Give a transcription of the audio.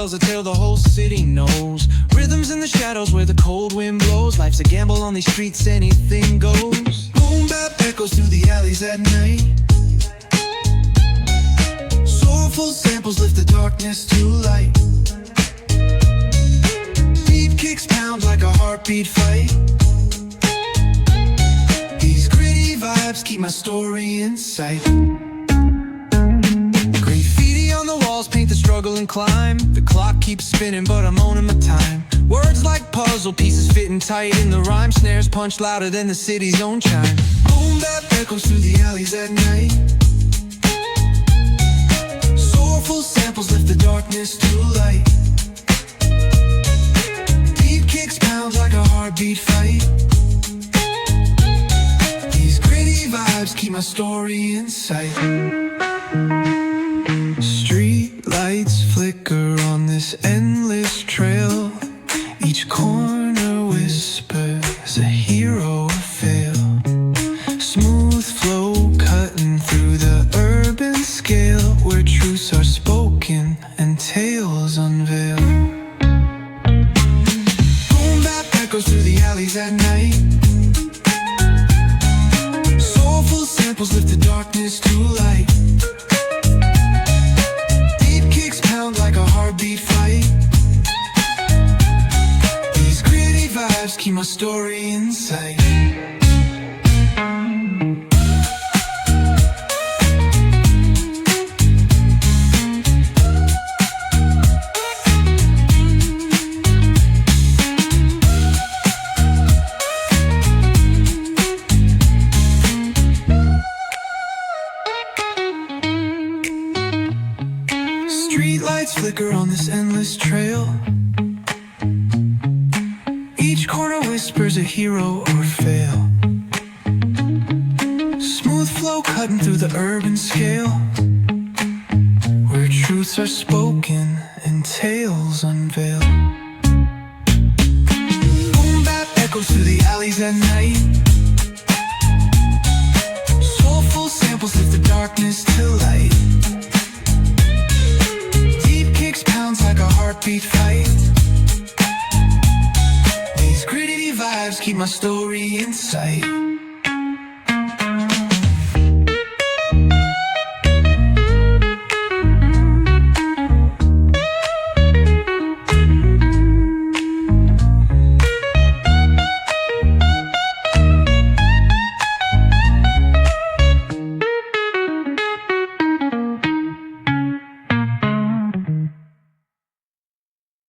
tells a tale the whole city knows. Rhythms in the shadows where the cold wind blows. Life's a gamble on these streets, anything goes. Boom bap echoes through the alleys at night. Soulful samples lift the darkness to light. Beat kicks pound like a heartbeat fight. These gritty vibes keep my story in sight. Graffiti on the walls paint the struggle and climb. The clock keeps spinning but I'm owning my time. Words like puzzle pieces fitting tight in the rhyme. Snares punch louder than the city's own chime. Boom bap echoes through the alleys at night. Soulful samples lift the darkness to light. Beat kicks pound like a heartbeat fight. These gritty vibes keep my story in sight. Street lights flicker on this endless trail. Each corner whispers a hero or fail. Smooth flow cutting through the urban scale, where truths are spoken and tales unveil. Boom bap echoes through the alleys at night. Soulful samples lift the darkness to light. Beat kicks pound like a heartbeat fight. These gritty vibes keep my story in sight. Street lights flicker on this endless trail. Each corner whispers a hero or fail. Smooth flow cutting through the urban scale, where truths are spoken and tales unveil. Boom bap echoes through the alleys at night. Soulful samples lift the darkness to light. Pounds like a heartbeat fight. These gritty vibes keep my story in sight.